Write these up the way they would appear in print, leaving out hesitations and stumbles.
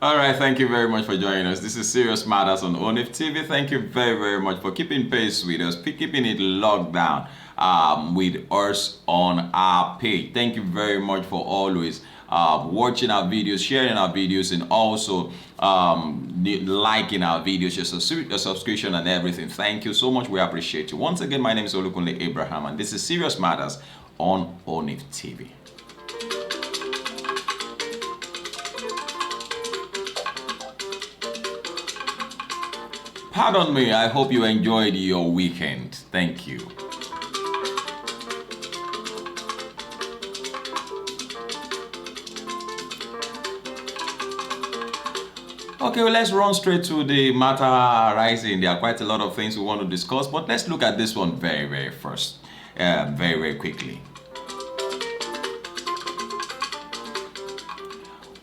All right, thank you very much for joining us. This is Serious Matters on ONIF TV. Thank you very, very much for keeping pace with us, keeping it locked down with us on our page. Thank you very much for always watching our videos, sharing our videos, and also liking our videos, your subscription and everything. Thank you so much. We appreciate you. Once again, my name is Olukunle Abraham, and this is Serious Matters on ONIF TV. Pardon me, I hope you enjoyed your weekend. Thank you. Okay, well, let's run straight to the matter arising. There are quite a lot of things we want to discuss, but let's look at this one very first, very quickly.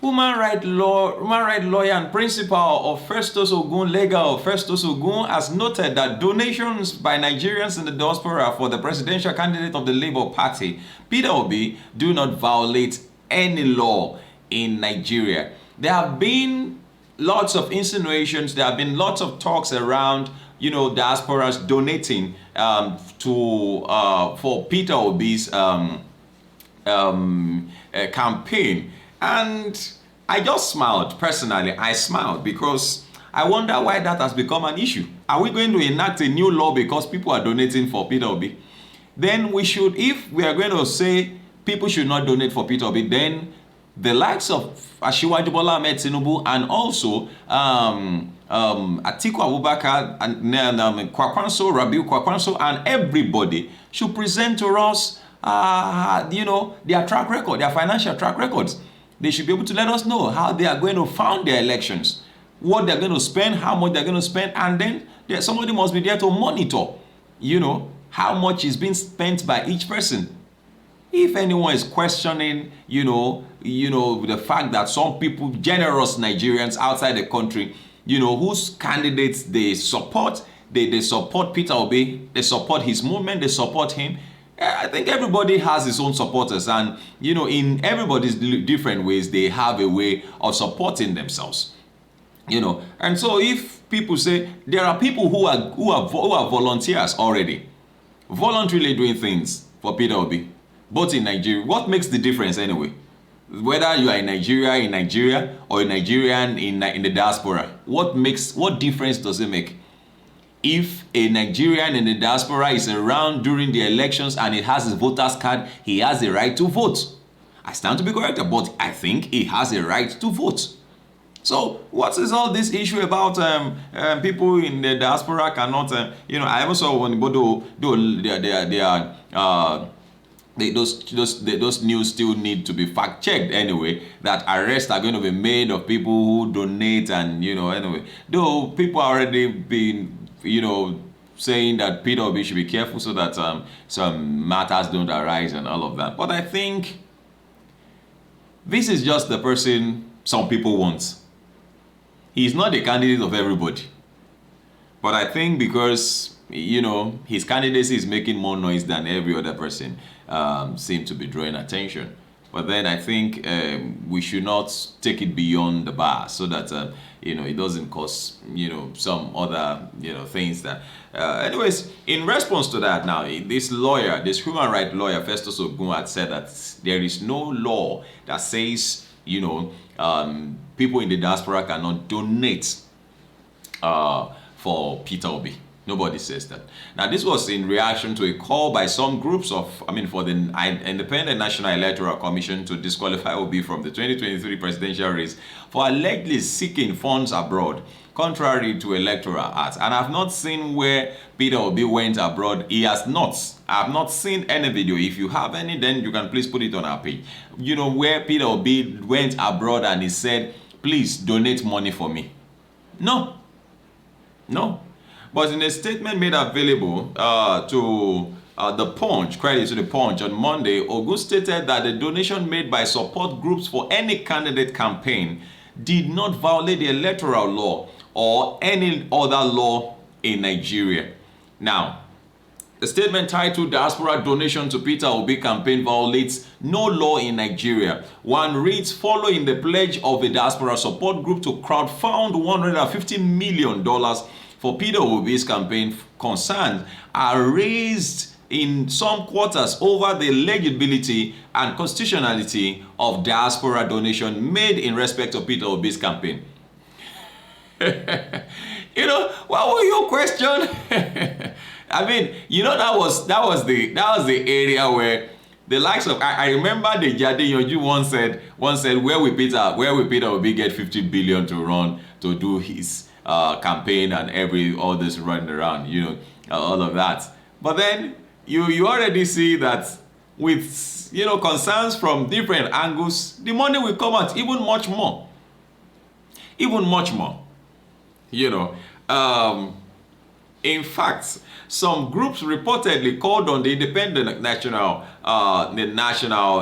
Human rights lawyer and principal of Festus Ogun Legal Festus Ogun has noted that donations by Nigerians in the diaspora for the presidential candidate of the Labour Party, Peter Obi, do not violate any law in Nigeria. There have been lots of insinuations, there have been lots of talks around, diasporas donating for Peter Obi's campaign. And I just smiled. Personally, I smiled because I wonder why that has become an issue. Are we going to enact a new law because people are donating for Peter Obi? Then we should, if we are going to say people should not donate for Peter Obi, then the likes of Asiwaju Bola Ahmed Tinubu and also Atiku Abubakar and Kwakwanso, Rabiu Kwakwanso, and everybody should present to us their track record, their financial track records. They should be able to let us know how they are going to fund their elections, what they're going to spend, how much they're going to spend, and then somebody must be there to monitor, how much is being spent by each person. If anyone is questioning, the fact that some people, generous Nigerians outside the country, whose candidates they support Peter Obi, they support his movement, they support him. I think everybody has his own supporters, and in everybody's different ways, they have a way of supporting themselves. And so if people say there are people who are volunteers already, voluntarily doing things for Peter Obi, both in Nigeria, what makes the difference anyway? Whether you are in Nigeria, or a Nigerian in the diaspora, what difference does it make? If a Nigerian in the diaspora is around during the elections and he has his voter's card, he has the right to vote. I stand to be corrected, but I think he has a right to vote. So what is all this issue about people in the diaspora cannot, I also saw when those news still need to be fact-checked anyway, that arrests are going to be made of people who donate, and anyway, though people are already been saying that Peter Obi should be careful so that some matters don't arise and all of that. But I think this is just the person some people want. He's not the candidate of everybody. But I think because, his candidacy is making more noise than every other person seem to be drawing attention. But then I think we should not take it beyond the bar so that, it doesn't cause, some other, things that... anyways, in response to that now, this human rights lawyer, Festus Ogun, had said that there is no law that says, people in the diaspora cannot donate for Peter Obi. Nobody says that. Now, this was in reaction to a call by some groups for the Independent National Electoral Commission to disqualify Obi from the 2023 presidential race for allegedly seeking funds abroad, contrary to Electoral Act. And I've not seen where Peter Obi went abroad. He has not. I've not seen any video. If you have any, then you can please put it on our page. Where Peter Obi went abroad and he said, please donate money for me. No. But in a statement made available to the Punch, credit to the Punch, on Monday, Ogun stated that the donation made by support groups for any candidate campaign did not violate the electoral law or any other law in Nigeria. Now, The statement titled Diaspora Donation to Peter Obi Campaign Violates No Law in Nigeria. One reads, following the pledge of a diaspora support group to crowdfund $150 million for Peter Obi's campaign, concerns are raised in some quarters over the legibility and constitutionality of diaspora donation made in respect of Peter Obi's campaign. You know, what was your question? I mean, you know, that was the area where the likes of I remember the Jade Yonju once said where will Peter Obi get 50 billion to run to do his campaign and all this running around, you know, all of that. But then you already see that with, you know, concerns from different angles, the money will come out even much more, you know. In fact, some groups reportedly called on the independent National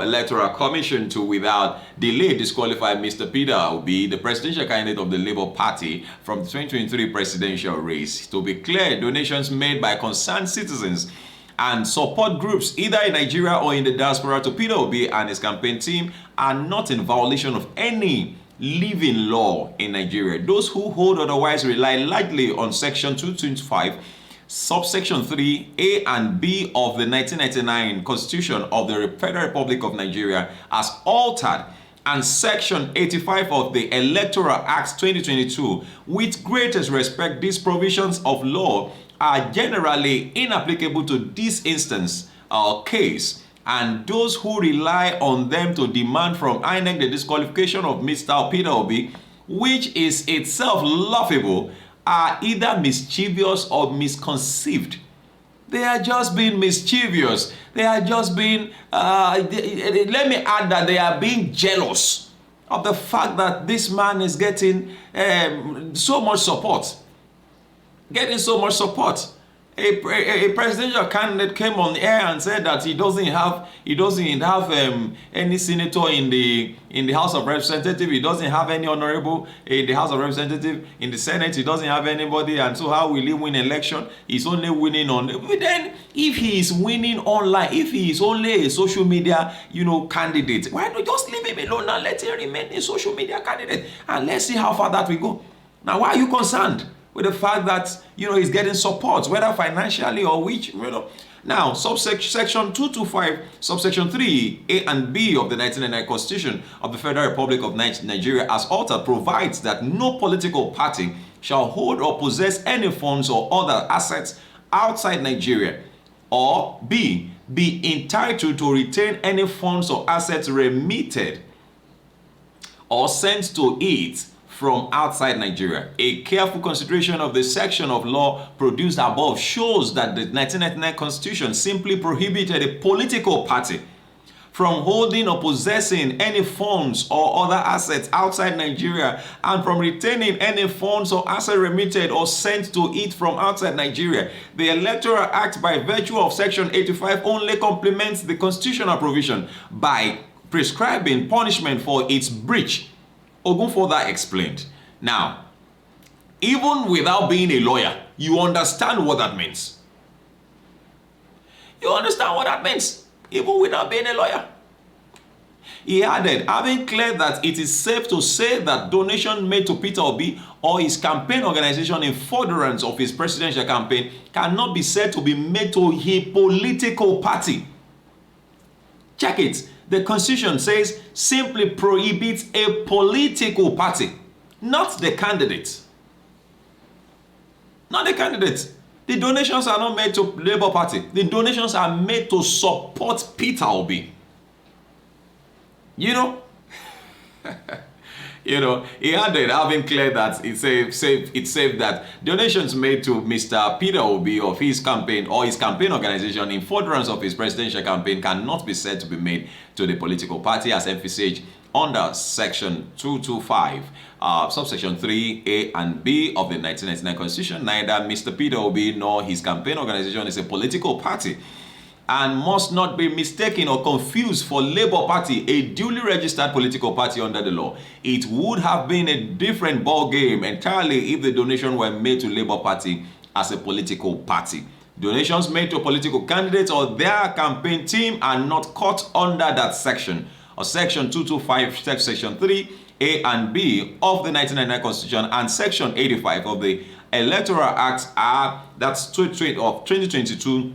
Electoral Commission to, without delay, disqualify Mr. Peter Obi, the presidential candidate of the Labour Party, from the 2023 presidential race. To be clear, donations made by concerned citizens and support groups, either in Nigeria or in the diaspora, to Peter Obi and his campaign team are not in violation of any living law in Nigeria. Those who hold otherwise rely largely on Section 225, subsection 3, A and B of the 1999 Constitution of the Federal Republic of Nigeria as altered, and Section 85 of the Electoral Act 2022. With greatest respect, these provisions of law are generally inapplicable to this instance or case, and those who rely on them to demand from INEC the disqualification of Mr. Peter Obi, which is itself laughable, are either mischievous or misconceived. They are just being mischievous. They are just being, let me add that they are being jealous of the fact that this man is getting so much support. A presidential candidate came on air and said that he doesn't have any senator in the House of Representatives. He doesn't have any honorable in the House of Representatives. In the Senate, he doesn't have anybody, and so how will he win election? He's only winning on. But then, if he is winning online, if he is only a social media, you know, candidate, why not just leave him alone and let him remain a social media candidate, and let's see how far that will go. Now, why are you concerned with the fact that, you know, he's getting support, whether financially or which, you know? Now, Section 225, subsection 3, A and B of the 1999 Constitution of the Federal Republic of Nigeria as altered provides that no political party shall hold or possess any funds or other assets outside Nigeria, or B, be entitled to retain any funds or assets remitted or sent to it from outside Nigeria. A careful consideration of the section of law produced above shows that the 1999 Constitution simply prohibited a political party from holding or possessing any funds or other assets outside Nigeria, and from retaining any funds or assets remitted or sent to it from outside Nigeria. The Electoral Act, by virtue of Section 85, only complements the constitutional provision by prescribing punishment for its breach. Ogun further explained. Now, even without being a lawyer, you understand what that means. You understand what that means, even without being a lawyer. He added, having cleared that it is safe to say that donation made to Peter Obi or his campaign organization in furtherance of his presidential campaign cannot be said to be made to a political party. Check it. The Constitution says simply prohibits a political party, not the candidate. Not the candidate. The donations are not made to Labour Party. The donations are made to support Peter Obi. You know? You know, he added, having cleared that it said that donations made to Mr. Peter Obi of his campaign or his campaign organization in furtherance of his presidential campaign cannot be said to be made to the political party, as envisaged under Section 225, subsection 3, A and B of the 1999 Constitution. Neither Mr. Peter Obi nor his campaign organization is a political party, and must not be mistaken or confused for Labour Party, a duly registered political party under the law. It would have been a different ball game entirely if the donation were made to Labour Party as a political party. Donations made to political candidates or their campaign team are not caught under that section or section 225, section 3, A and B of the 1999 Constitution and section 85 of the Electoral Act that's 2022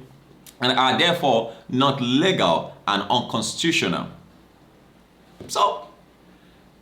and are therefore not legal and unconstitutional. So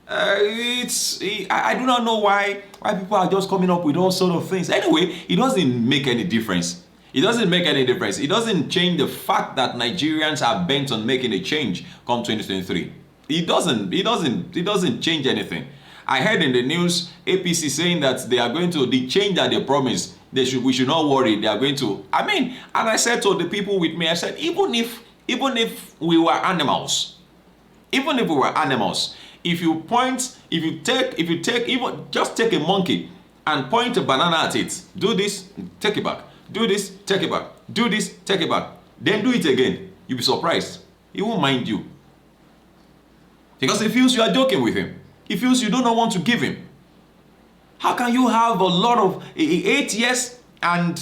I do not know why people are just coming up with all sort of things. Anyway, it doesn't make any difference. It doesn't make any difference. It doesn't change the fact that Nigerians are bent on making a change come 2023. It doesn't change anything. I heard in the news APC saying that they are going to the change that they promised. We should not worry. They are going to. I mean, and I said to the people with me, I said, even if we were animals, if you take even just take a monkey and point a banana at it, do this, take it back, do this, take it back, do this, take it back, then do it again, you'll be surprised. He won't mind you. Because he feels you are joking with him. He feels you do not want to give him. How can you have a lot of 8 years and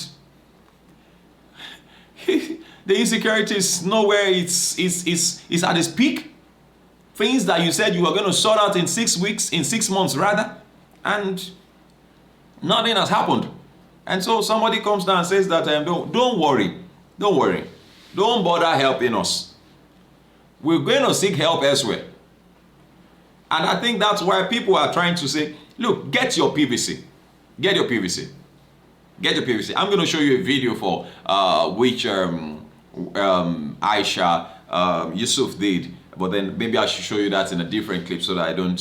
the insecurity is nowhere, it's at its peak? Things that you said you were going to sort out in 6 weeks, in 6 months rather, and nothing has happened. And so somebody comes down and says that don't worry, don't bother helping us. We're going to seek help elsewhere. And I think that's why people are trying to say, look, get your PVC. Get your PVC. Get your PVC. I'm going to show you a video for which Aisha Yusuf did. But then maybe I should show you that in a different clip so that I don't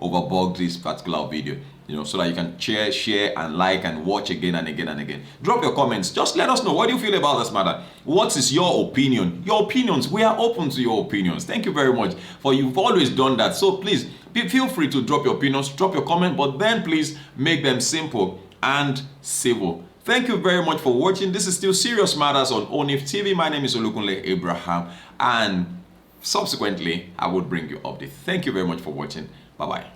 overbug this particular video. You know, so that you can share and like and watch again and again and again. Drop your comments. Just let us know. What do you feel about this matter? What is your opinion? Your opinions. We are open to your opinions. Thank you very much for you've always done that. So please feel free to drop your opinions, drop your comment, but then please make them simple and civil. Thank you very much for watching. This is still Serious Matters on ONIF TV. My name is Olukunle Abraham, and subsequently I will bring you updates. Thank you very much for watching. Bye-bye.